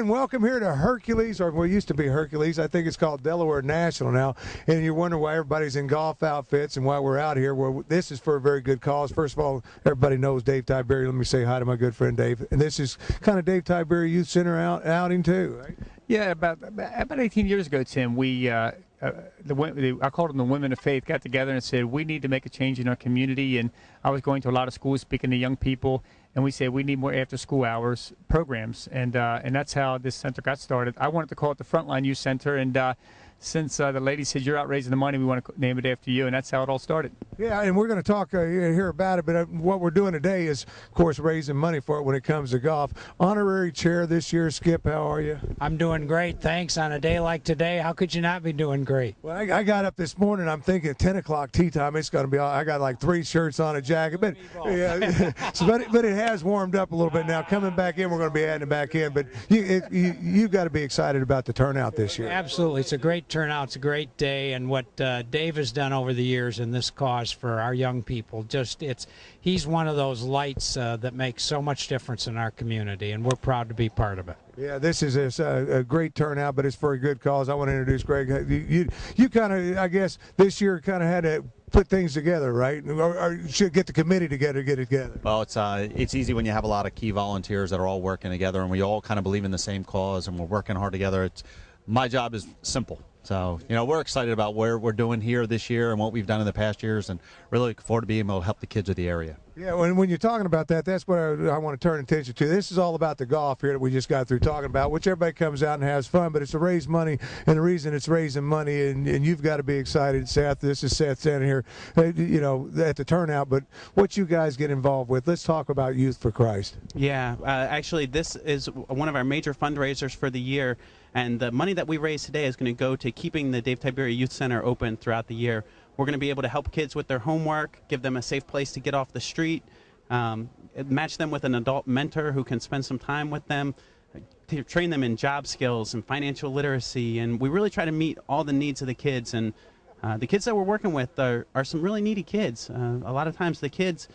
again, welcome here to Hercules, or what used to be Hercules. I think it's called Delaware National now. And you're wondering why everybody's in golf outfits and why we're out here. Well, this is for a very good cause. First of all, everybody knows Dave Tiberi. Let me say hi to my good friend Dave. And this is kind of Dave Tiberi Youth Center outing too, right? Yeah, about 18 years ago, Tim, we I called them the Women of Faith, got together and said we need to make a change in our community. And I was going to a lot of schools speaking to young people, and we said we need more after-school hours programs, and that's how this center got started. I wanted to call it the Frontline Youth Center, and since the lady said you're out raising the money, we want to name it after you, and that's how it all started. Yeah, and we're going to talk here about it, but what we're doing today is, of course, raising money for it when it comes to golf. Honorary chair this year, Skip, how are you? I'm doing great, thanks. On a day like today, how could you not be doing great? Well, I got up this morning, I'm thinking at 10 o'clock tee time, it's going to be, I got like 3 shirts on, a jacket, but yeah, but it has warmed up a little bit now. Coming back in, we're going to be adding it back in, but you've got to be excited about the turnout this year. Absolutely, it's a great turnout, it's a great day, and what Dave has done over the years in this cause for our young people, he's one of those lights that makes so much difference in our community, and we're proud to be part of it. Yeah, this is a great turnout, but it's for a good cause. I want to introduce Greg. You kind of, I guess, this year kind of had to put things together, right? Or should get the committee together to get it together. Well, it's easy when you have a lot of key volunteers that are all working together, and we all kind of believe in the same cause, and we're working hard together. My job is simple. So, we're excited about where we're doing here this year and what we've done in the past years, and really look forward to being able to help the kids of the area. Yeah, when you're talking about that, that's what I want to turn attention to. This is all about the golf here that we just got through talking about, which everybody comes out and has fun, but it's to raise money, and the reason it's raising money, and you've got to be excited, Seth. This is Seth standing here, at the turnout, but what you guys get involved with. Let's talk about Youth for Christ. Yeah, actually, this is one of our major fundraisers for the year, and the money that we raise today is going to go to keeping the Dave Tiberi Youth Center open throughout the year. We're going to be able to help kids with their homework, give them a safe place to get off the street, match them with an adult mentor who can spend some time with them, to train them in job skills and financial literacy. And we really try to meet all the needs of the kids. And the kids that we're working with are some really needy kids. A lot of times the kids,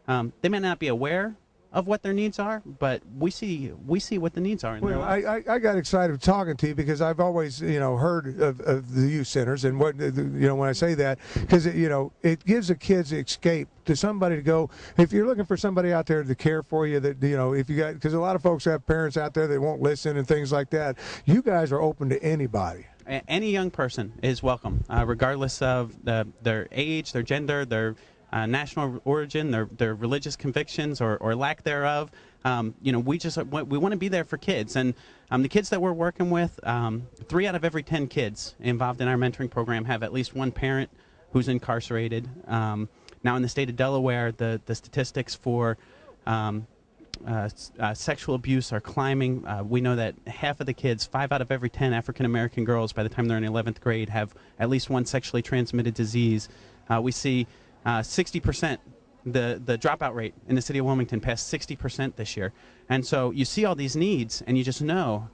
they may not be aware of what their needs are, but we see what the needs are in their lives. I got excited talking to you because I've always heard of the youth centers, and what when I say that, because it gives the kids escape to somebody to go. If you're looking for somebody out there to care for you, that if you got, because a lot of folks have parents out there that won't listen and things like that. You guys are open to anybody. Any young person is welcome, regardless of their age, their gender, their national origin, their religious convictions or lack thereof. We want to be there for kids, and the kids that we're working with, 3 out of every 10 kids involved in our mentoring program have at least one parent who's incarcerated. Now in the state of Delaware, the statistics for sexual abuse are climbing. We know that half of the kids, 5 out of every 10 African American girls, by the time they're in 11th grade, have at least one sexually transmitted disease. We see 60%, the dropout rate in the city of Wilmington passed 60% this year. And so you see all these needs, and you just know.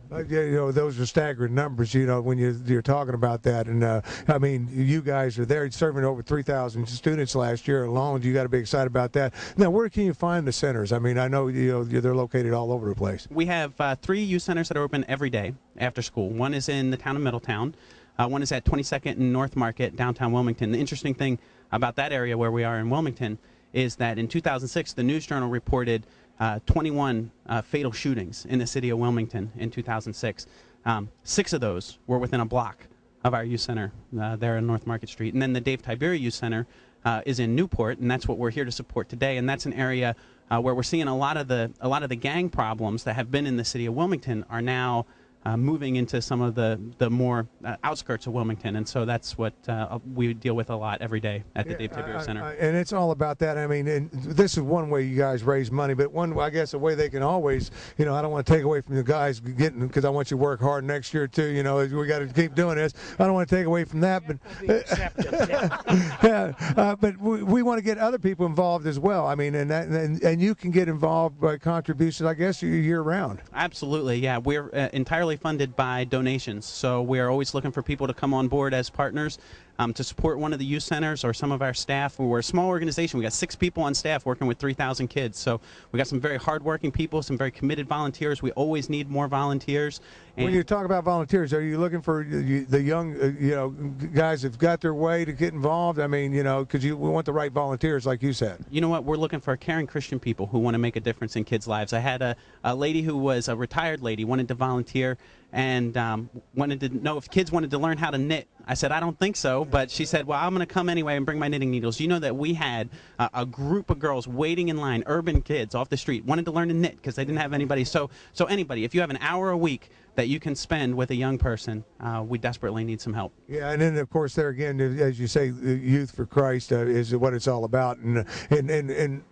Those are staggering numbers, when you're talking about that. And, you guys are there serving over 3,000 students last year alone. You got to be excited about that. Now, where can you find the centers? I know they're located all over the place. We have 3 youth centers that are open every day after school. One is in the town of Middletown. One is at 22nd and North Market, downtown Wilmington. The interesting thing about that area where we are in Wilmington is that in 2006, the News Journal reported 21 fatal shootings in the city of Wilmington in 2006. 6 of those were within a block of our youth center there in North Market Street. And then the Dave Tiberi Youth Center is in Newport, and that's what we're here to support today. And that's an area where we're seeing a lot of the gang problems that have been in the city of Wilmington are now moving into some of the more outskirts of Wilmington, and so that's what we deal with a lot every day at the Dave Tiberi Center. And it's all about that. And this is one way you guys raise money, but I guess a way they can always, I don't want to take away from you guys getting, because I want you to work hard next year too. We got to keep doing this. I don't want to take away from that, but but we want to get other people involved as well. And you can get involved by contributions, I guess, year round. Absolutely, yeah. We're entirely funded by donations, so we are always looking for people to come on board as partners. to support one of the youth centers or some of our staff. We're a small organization. We got 6 people on staff working with 3,000 kids. So we got some very hardworking people, some very committed volunteers. We always need more volunteers. And when you talk about volunteers, are you looking for the young, guys that've got their way to get involved? I mean, because we want the right volunteers, like you said. You know what? We're looking for caring Christian people who want to make a difference in kids' lives. I had a lady who was a retired lady, wanted to volunteer, and wanted to know if kids wanted to learn how to knit. I said, I don't think so, but she said, well, I'm going to come anyway and bring my knitting needles. You know that we had a group of girls waiting in line, urban kids off the street, wanted to learn to knit because they didn't have anybody. So anybody, if you have an hour a week that you can spend with a young person, we desperately need some help. Yeah, and then of course there again, as you say, Youth for Christ is what it's all about, and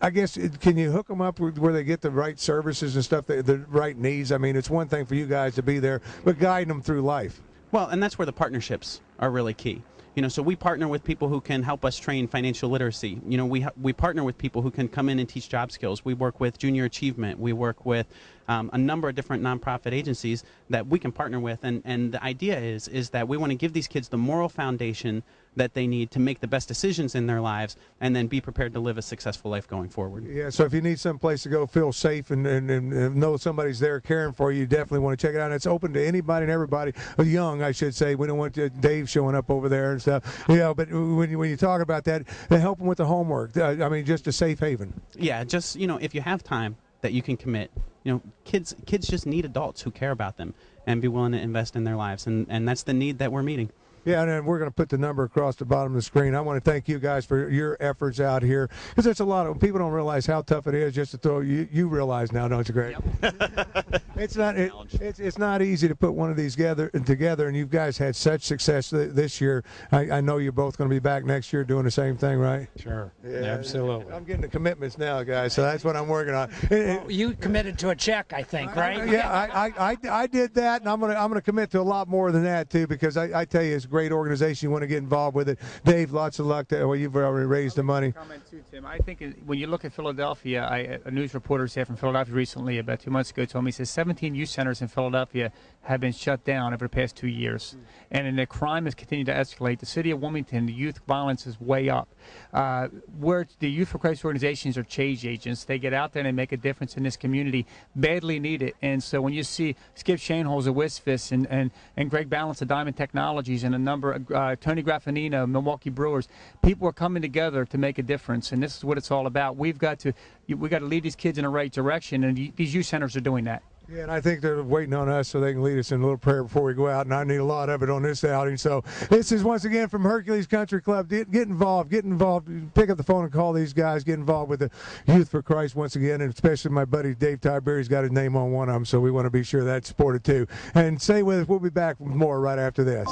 I guess, can you hook them up where they get the right services and stuff, the right needs? I mean, it's one thing for you guys to be there, but guiding them through life. Well, and that's where the partnerships are really key. So we partner with people who can help us train financial literacy. We partner with people who can come in and teach job skills. We work with Junior Achievement. We work with a number of different nonprofit agencies that we can partner with. And the idea is that we want to give these kids the moral foundation that they need to make the best decisions in their lives and then be prepared to live a successful life going forward. Yeah, so if you need some place to go feel safe and know somebody's there caring for you, definitely want to check it out. And it's open to anybody and everybody, young, I should say. We don't want Dave showing up over there and stuff. But when you talk about that, they help them with the homework. I mean, just a safe haven. Yeah, just, if you have time that you can commit, kids just need adults who care about them and be willing to invest in their lives. And that's the need that we're meeting. Yeah, and we're going to put the number across the bottom of the screen. I want to thank you guys for your efforts out here, because there's a lot of people don't realize how tough it is just to throw. You realize now, don't you, Greg? Yep. It's not easy to put one of these together, and you guys had such success this year. I know you're both going to be back next year doing the same thing, right? Sure. Yeah, Absolutely. I'm getting the commitments now, guys, so that's what I'm working on. Well, you committed to a check, I think, right? I did that, and I'm gonna commit to a lot more than that too, because I tell you, it's a great organization. You want to get involved with it. Dave, lots of luck. You've already raised the money. Comment too, Tim. I think when you look at Philadelphia, a news reporter said from Philadelphia recently, about 2 months ago, told me, he says 17 youth centers in Philadelphia have been shut down over the past 2 years. And the crime has continued to escalate. The city of Wilmington, the youth violence is way up. Where the Youth for Christ organizations are change agents. They get out there and they make a difference in this community, badly needed. And so when you see Skip Shaneholz of Wisfis and Greg Balance of Diamond Technologies and a number of Tony Graffanino, Milwaukee Brewers, people are coming together to make a difference. And this is what it's all about. We've got to lead these kids in the right direction, and these youth centers are doing that. Yeah, and I think they're waiting on us so they can lead us in a little prayer before we go out, and I need a lot of it on this outing. So this is once again from Hercules Country Club. Get involved. Pick up the phone and call these guys. Get involved with the Youth for Christ once again, and especially my buddy Dave Tiberi's got his name on one of them, so we want to be sure that's supported too. And stay with us. We'll be back with more right after this.